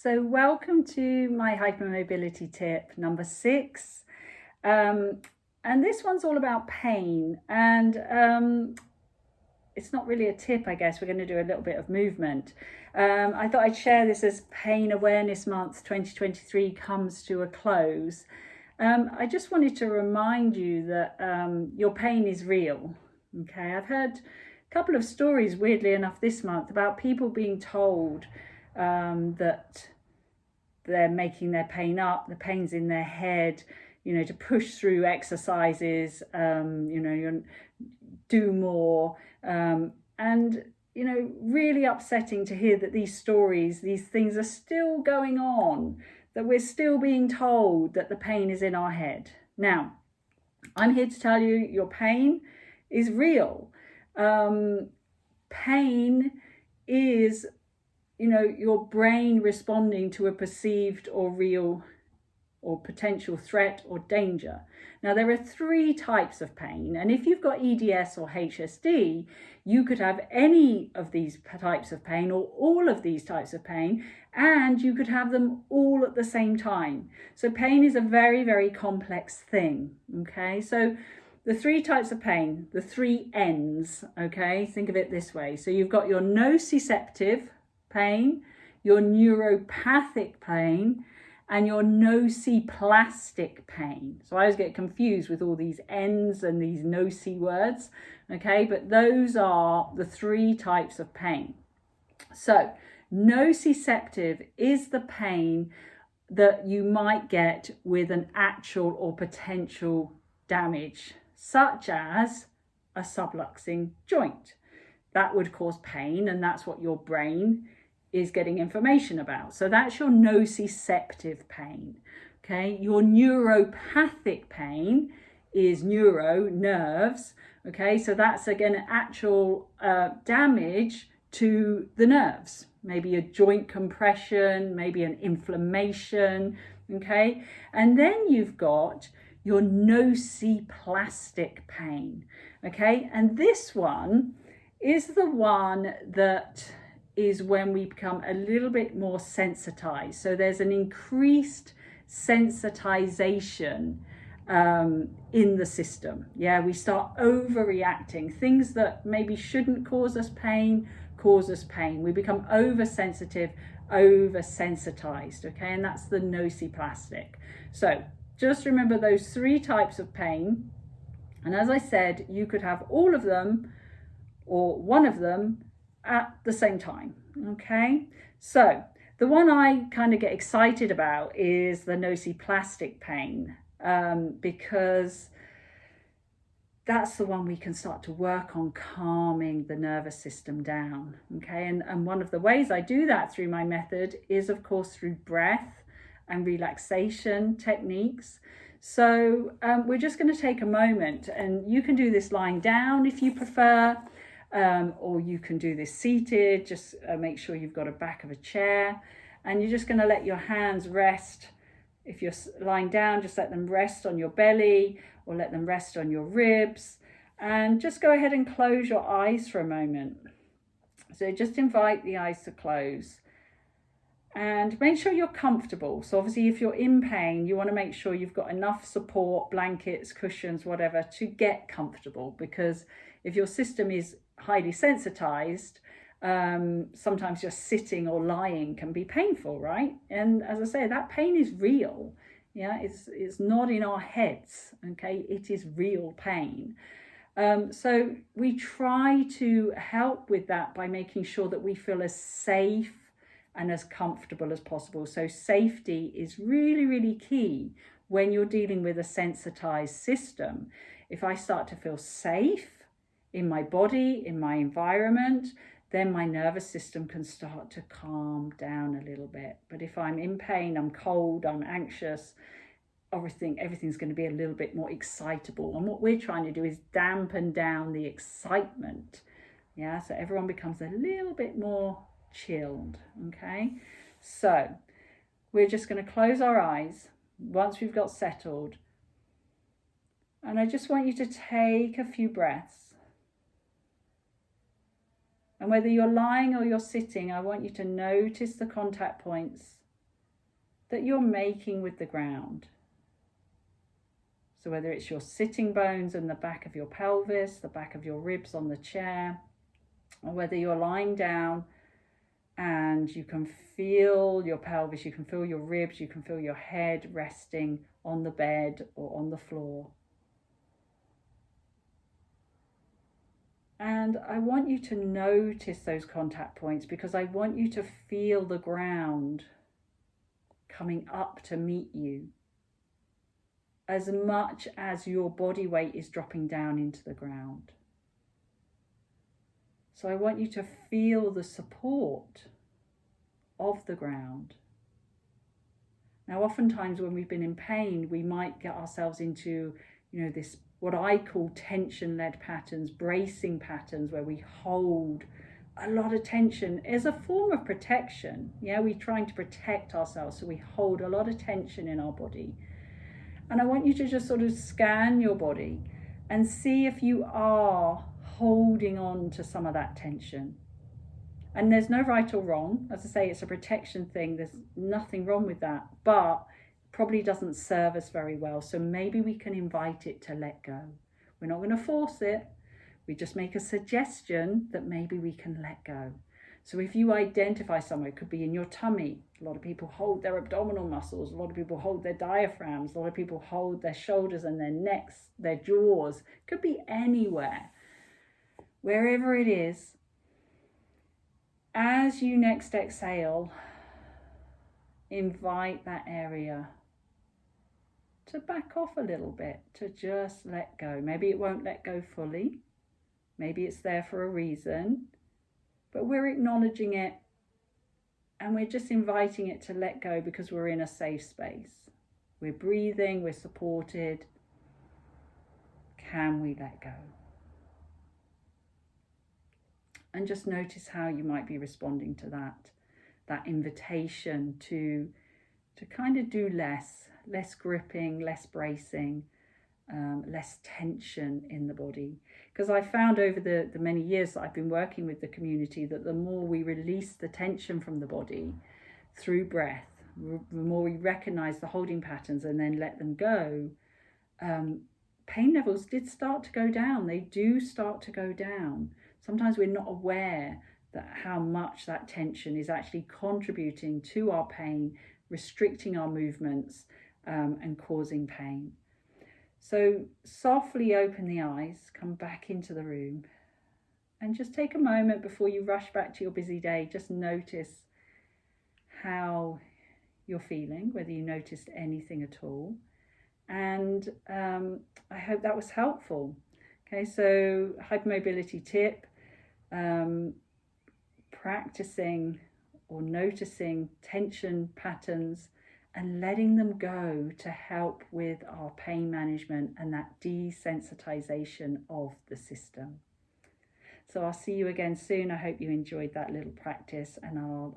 So welcome to my hypermobility tip number 6. And this one's all about pain. And it's not really a tip, I guess. We're going to do a little bit of movement. I thought I'd share this as Pain Awareness Month 2023 comes to a close. I just wanted to remind you that your pain is real. Okay, I've heard a couple of stories, weirdly enough, this month about people being told that they're making their pain up, the pain's in their head, to push through exercises, do more. And, really upsetting to hear that these stories, these things are still going on, that we're still being told that the pain is in our head. Now, I'm here to tell you your pain is real. Pain is, your brain responding to a perceived or real or potential threat or danger. Now, there are 3 types of pain, and if you've got EDS or HSD, you could have any of these types of pain or all of these types of pain, and you could have them all at the same time. So pain is a very, very complex thing, okay? So the 3 types of pain, the 3 N's, okay? Think of it this way. So you've got your nociceptive pain, your neuropathic pain, and your nociplastic pain. So I always get confused with all these N's and these noci words, okay? But those are the 3 types of pain. So nociceptive is the pain that you might get with an actual or potential damage, such as a subluxing joint. That would cause pain, and that's what your brain is getting information about. So that's your nociceptive pain, okay? Your neuropathic pain is nerves, okay? So that's, again, actual damage to the nerves, maybe a joint compression, maybe an inflammation, okay? And then you've got your nociplastic pain, okay? And this one is the one that is when we become a little bit more sensitized. So there's an increased sensitization in the system. Yeah, we start overreacting. Things that maybe shouldn't cause us pain cause us pain. We become oversensitive, oversensitized, okay? And that's the nociplastic. So just remember those 3 types of pain. And as I said, you could have all of them or one of them at the same time, okay? So the one I kind of get excited about is the nociplastic pain, because that's the one we can start to work on calming the nervous system down, okay? And one of the ways I do that through my method is, of course, through breath and relaxation techniques. So we're just going to take a moment, and you can do this lying down if you prefer, or you can do this seated. Just make sure you've got a back of a chair, and you're just going to let your hands rest. If you're lying down, just let them rest on your belly or let them rest on your ribs, and just go ahead and close your eyes for a moment. So just invite the eyes to close and make sure you're comfortable. So obviously if you're in pain, you want to make sure you've got enough support, blankets, cushions, whatever, to get comfortable, because if your system is highly sensitized, sometimes just sitting or lying can be painful, right? And as I say, that pain is real. Yeah, it's not in our heads, okay? It is real pain. So we try to help with that by making sure that we feel as safe and as comfortable as possible. So safety is really, really key when you're dealing with a sensitized system. If I start to feel safe in my body, in my environment, then my nervous system can start to calm down a little bit. But if I'm in pain, I'm cold, I'm anxious, everything's going to be a little bit more excitable. And what we're trying to do is dampen down the excitement. Yeah, so everyone becomes a little bit more chilled, okay? So we're just going to close our eyes once we've got settled. And I just want you to take a few breaths. And whether you're lying or you're sitting, I want you to notice the contact points that you're making with the ground. So whether it's your sitting bones and the back of your pelvis, the back of your ribs on the chair, or whether you're lying down and you can feel your pelvis, you can feel your ribs, you can feel your head resting on the bed or on the floor. And I want you to notice those contact points, because I want you to feel the ground coming up to meet you, as much as your body weight is dropping down into the ground. So I want you to feel the support of the ground. Now, oftentimes when we've been in pain, we might get ourselves into, this, what I call tension-led patterns, bracing patterns, where we hold a lot of tension as a form of protection. We're trying to protect ourselves, so we hold a lot of tension in our body. And I want you to just sort of scan your body and see if you are holding on to some of that tension. And there's no right or wrong. As I say, it's a protection thing. There's nothing wrong with that, but probably doesn't serve us very well. So maybe we can invite it to let go. We're not going to force it. We just make a suggestion that maybe we can let go. So if you identify somewhere, it could be in your tummy. A lot of people hold their abdominal muscles. A lot of people hold their diaphragms. A lot of people hold their shoulders and their necks, their jaws. It could be anywhere. Wherever it is, as you next exhale, invite that area to back off a little bit, to just let go. Maybe it won't let go fully. Maybe it's there for a reason. But we're acknowledging it, and we're just inviting it to let go because we're in a safe space. We're breathing, we're supported. Can we let go? And just notice how you might be responding to that invitation to kind of do less gripping, less bracing, less tension in the body. Because I found over the many years that I've been working with the community that the more we release the tension from the body through breath, the more we recognize the holding patterns and then let them go, pain levels did start to go down. They do start to go down. Sometimes we're not aware that how much that tension is actually contributing to our pain, restricting our movements, and causing pain. So softly open the eyes, come back into the room, and just take a moment before you rush back to your busy day. Just notice how you're feeling, whether you noticed anything at all. And I hope that was helpful. Okay, so hypermobility tip, practicing or noticing tension patterns and letting them go to help with our pain management and that desensitization of the system. So I'll see you again soon. I hope you enjoyed that little practice, and I'll